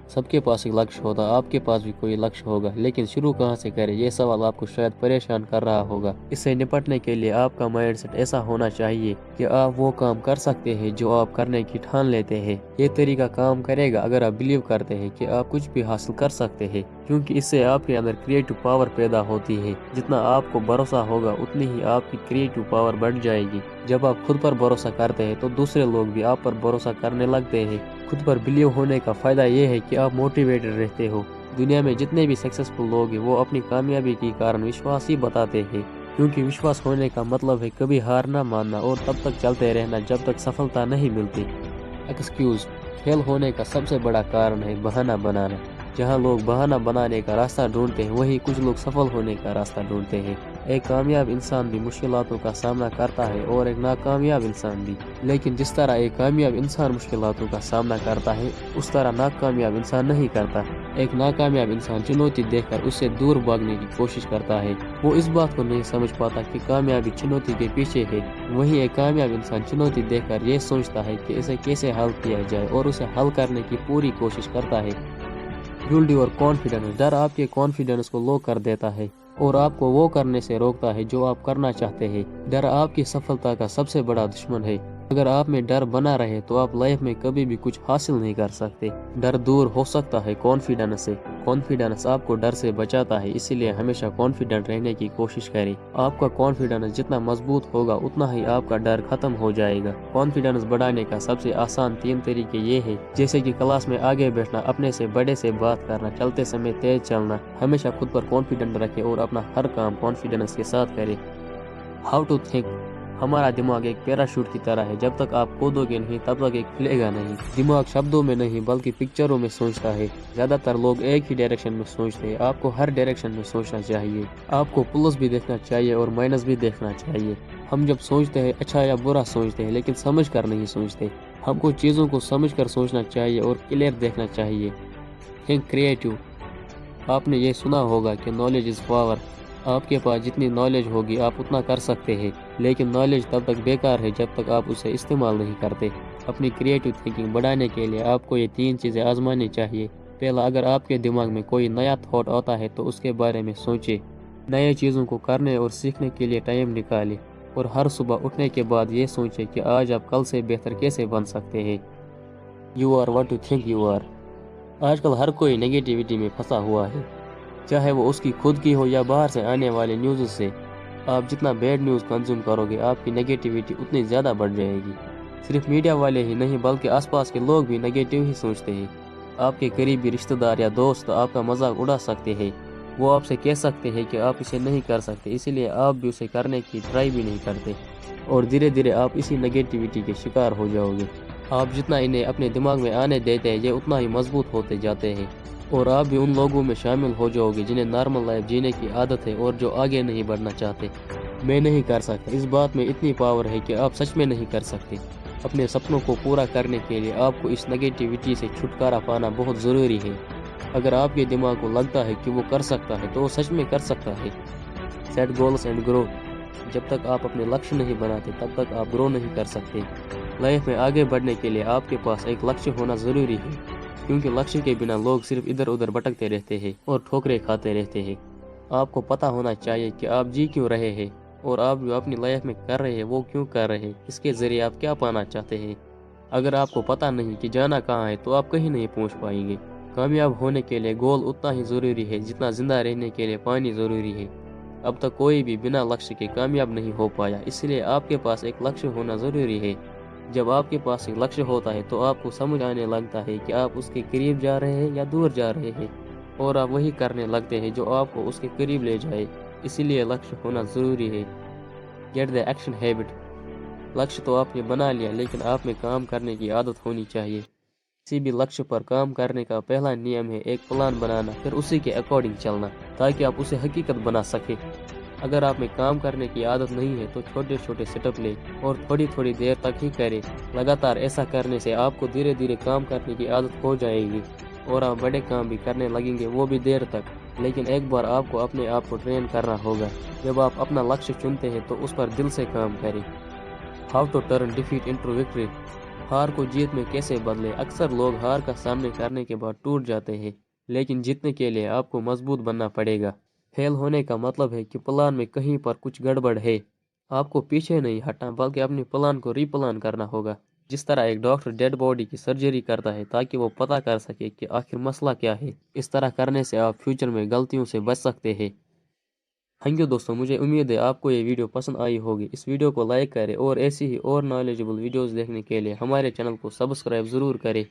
سب کے پاس ایک لکش ہوتا، آپ کے پاس بھی کوئی لکش ہوگا، لیکن شروع کہاں سے کریں یہ سوال آپ کو شاید پریشان کر رہا ہوگا۔ اس سے نپٹنے کے لیے آپ کا مائنڈ سیٹ ایسا ہونا چاہیے کہ آپ وہ کام کر سکتے ہیں جو آپ کرنے کی ٹھان لیتے ہیں۔ یہ طریقہ کام کرے گا اگر آپ بلیو کرتے ہیں کہ آپ کچھ بھی حاصل کر سکتے ہیں، کیونکہ اس سے آپ کے اندر کریٹو پاور پیدا ہوتی ہے۔ جتنا آپ کو بھروسہ ہوگا اتنی ہی آپ کی کریٹو پاور بڑھ جائے گی۔ جب آپ خود پر بھروسہ کرتے ہیں تو دوسرے لوگ بھی آپ پر بھروسہ کرنے لگتے ہیں۔ خود پر بلیو ہونے کا فائدہ یہ ہے کہ آپ موٹیویٹڈ رہتے ہو۔ دنیا میں جتنے بھی سکسیسفل لوگ ہیں وہ اپنی کامیابی کی کارن وشواس ہی بتاتے ہیں، کیونکہ وشواس ہونے کا مطلب ہے کبھی ہار نہ ماننا اور تب تک چلتے رہنا جب تک سفلتا نہیں ملتی۔ ایکسکیوز فیل ہونے کا سب سے بڑا کارن ہے بہانہ بنانا۔ جہاں لوگ بہانہ بنانے کا راستہ ڈھونڈتے ہیں وہیں کچھ لوگ سفل ہونے کا راستہ ڈھونڈتے ہیں۔ ایک کامیاب انسان بھی مشکلاتوں کا سامنا کرتا ہے اور ایک ناکامیاب انسان بھی، لیکن جس طرح ایک کامیاب انسان مشکلاتوں کا سامنا کرتا ہے اس طرح ناکامیاب انسان نہیں کرتا۔ ایک ناکامیاب انسان چنوتی دیکھ کر اس سے دور بھاگنے کی کوشش کرتا ہے، وہ اس بات کو نہیں سمجھ پاتا کہ کامیابی چنوتی کے پیچھے ہے۔ وہیں ایک کامیاب انسان چنوتی دیکھ کر یہ سوچتا ہے کہ اسے کیسے حل کیا جائے اور اسے حل کرنے کی پوری کوشش کرتا ہے۔ Build your confidence. ڈر آپ کے کانفیڈنس کو لو کر دیتا ہے اور آپ کو وہ کرنے سے روکتا ہے جو آپ کرنا چاہتے ہیں۔ ڈر آپ کی سفلتا کا سب سے بڑا دشمن ہے۔ اگر آپ میں ڈر بنا رہے تو آپ لائف میں کبھی بھی کچھ حاصل نہیں کر سکتے۔ ڈر دور ہو سکتا ہے کانفیڈنس سے۔ کانفیڈنس آپ کو ڈر سے بچاتا ہے، اسی لیے ہمیشہ کانفیڈنٹ رہنے کی کوشش کریں۔ آپ کا کانفیڈنس جتنا مضبوط ہوگا اتنا ہی آپ کا ڈر ختم ہو جائے گا۔ کانفیڈنس بڑھانے کا سب سے آسان 3 طریقے یہ ہے، جیسے کہ کلاس میں آگے بیٹھنا، اپنے سے بڑے سے بات کرنا، چلتے سمے تیز چلنا۔ ہمیشہ خود پر کانفیڈنٹ رکھیں اور اپنا ہر کام کانفیڈنس کے ساتھ کریں۔ How to think. ہمارا دماغ ایک پیراشوٹ کی طرح ہے، جب تک آپ کودو گے نہیں تب تک ایک کھلے گا نہیں۔ دماغ شبدوں میں نہیں بلکہ پکچروں میں سوچتا ہے۔ زیادہ تر لوگ ایک ہی ڈائریکشن میں سوچتے ہیں، آپ کو ہر ڈائریکشن میں سوچنا چاہیے۔ آپ کو پلس بھی دیکھنا چاہیے اور مائنس بھی دیکھنا چاہیے۔ ہم جب سوچتے ہیں اچھا یا برا سوچتے ہیں، لیکن سمجھ کر نہیں سوچتے۔ ہم کو چیزوں کو سمجھ کر سوچنا چاہیے اور کلیئر دیکھنا چاہیے۔ Think creative. آپ نے یہ سنا ہوگا کہ نالج از پاور۔ آپ کے پاس جتنی نالج ہوگی آپ اتنا کر سکتے ہیں، لیکن نالج تب تک بیکار ہے جب تک آپ اسے استعمال نہیں کرتے۔ اپنی کریٹو تھنکنگ بڑھانے کے لیے آپ کو یہ 3 چیزیں آزمانی چاہیے۔ پہلا، اگر آپ کے دماغ میں کوئی نیا تھاٹ آتا ہے تو اس کے بارے میں سوچیں۔ نئے چیزوں کو کرنے اور سیکھنے کے لیے ٹائم نکالیں، اور ہر صبح اٹھنے کے بعد یہ سوچیں کہ آج آپ کل سے بہتر کیسے بن سکتے ہیں۔ You are what you think you are. آج کل ہر کوئی نگیٹیوٹی میں پھنسا ہوا ہے، چاہے وہ اس کی خود کی ہو یا باہر سے آنے والے نیوز سے۔ آپ جتنا بیڈ نیوز کنزیوم کرو گے آپ کی نگیٹیوٹی اتنی زیادہ بڑھ جائے گی۔ صرف میڈیا والے ہی نہیں بلکہ آس پاس کے لوگ بھی نگیٹیو ہی سوچتے ہیں۔ آپ کے قریبی رشتہ دار یا دوست آپ کا مذاق اڑا سکتے ہیں، وہ آپ سے کہہ سکتے ہیں کہ آپ اسے نہیں کر سکتے، اسی لیے آپ بھی اسے کرنے کی ٹرائی بھی نہیں کرتے، اور دھیرے دھیرے آپ اسی نگیٹیوٹی کے شکار ہو جاؤ گے۔ آپ جتنا انہیں اپنے دماغ میں آنے دیتے ہیں یہ اتنا ہی مضبوط ہوتے جاتے ہیں، اور آپ بھی ان لوگوں میں شامل ہو جاؤ گے جنہیں نارمل لائف جینے کی عادت ہے اور جو آگے نہیں بڑھنا چاہتے۔ میں نہیں کر سکتا، اس بات میں اتنی پاور ہے کہ آپ سچ میں نہیں کر سکتے۔ اپنے سپنوں کو پورا کرنے کے لیے آپ کو اس نگیٹیوٹی سے چھٹکارا پانا بہت ضروری ہے۔ اگر آپ کے دماغ کو لگتا ہے کہ وہ کر سکتا ہے تو وہ سچ میں کر سکتا ہے۔ Set goals and grow. جب تک آپ اپنے لکش نہیں بناتے تب تک آپ گرو نہیں کر سکتے۔ لائف میں آگے بڑھنے کے لیے آپ کے پاس ایک لکش ہونا ضروری ہے، کیونکہ لکش کے بنا لوگ صرف ادھر ادھر بھٹکتے رہتے ہیں اور ٹھوکریں کھاتے رہتے ہیں۔ آپ کو پتہ ہونا چاہیے کہ آپ جی کیوں رہے ہیں، اور آپ جو اپنی لائف میں کر رہے ہیں وہ کیوں کر رہے ہیں، اس کے ذریعے آپ کیا پانا چاہتے ہیں۔ اگر آپ کو پتہ نہیں کہ جانا کہاں ہے تو آپ کہیں نہیں پہنچ پائیں گے۔ کامیاب ہونے کے لیے گول اتنا ہی ضروری ہے جتنا زندہ رہنے کے لیے پانی ضروری ہے۔ اب تک کوئی بھی بنا لکش کے کامیاب نہیں ہو پایا، اس لیے آپ کے پاس ایک لکش ہونا ضروری ہے۔ جب آپ کے پاس ایک لکش ہوتا ہے تو آپ کو سمجھ آنے لگتا ہے کہ آپ اس کے قریب جا رہے ہیں یا دور جا رہے ہیں، اور آپ وہی کرنے لگتے ہیں جو آپ کو اس کے قریب لے جائے۔ اسی لیے لکش ہونا ضروری ہے۔ Get the action habit. لکش تو آپ نے بنا لیا، لیکن آپ میں کام کرنے کی عادت ہونی چاہیے۔ کسی بھی لکش پر کام کرنے کا پہلا نیم ہے ایک پلان بنانا، پھر اسی کے اکارڈنگ چلنا، تاکہ آپ اسے حقیقت بنا سکیں۔ اگر آپ میں کام کرنے کی عادت نہیں ہے تو چھوٹے چھوٹے سٹیپ لیں اور تھوڑی تھوڑی دیر تک ہی کریں۔ لگاتار ایسا کرنے سے آپ کو دھیرے دھیرے کام کرنے کی عادت ہو جائے گی، اور آپ بڑے کام بھی کرنے لگیں گے، وہ بھی دیر تک۔ لیکن ایک بار آپ کو اپنے آپ کو ٹرین کرنا ہوگا۔ جب آپ اپنا لکش چنتے ہیں تو اس پر دل سے کام کریں۔ How to turn defeat into victory. ہار کو جیت میں کیسے بدلے؟ اکثر لوگ ہار کا سامنا کرنے کے بعد ٹوٹ جاتے ہیں، لیکن جیتنے کے لیے آپ کو مضبوط بننا پڑے گا۔ فیل ہونے کا مطلب ہے کہ پلان میں کہیں پر کچھ گڑبڑ ہے۔ آپ کو پیچھے نہیں ہٹنا بلکہ اپنے پلان کو ری پلان کرنا ہوگا، جس طرح ایک ڈاکٹر ڈیڈ باڈی کی سرجری کرتا ہے تاکہ وہ پتہ کر سکے کہ آخر مسئلہ کیا ہے۔ اس طرح کرنے سے آپ فیوچر میں غلطیوں سے بچ سکتے ہیں۔ تھینک یو دوستوں، مجھے امید ہے آپ کو یہ ویڈیو پسند آئی ہوگی۔ اس ویڈیو کو لائک کریں اور ایسی ہی اور نالجبل ویڈیوز دیکھنے کے لیے ہمارے چینل کو سبسکرائب ضرور کریں۔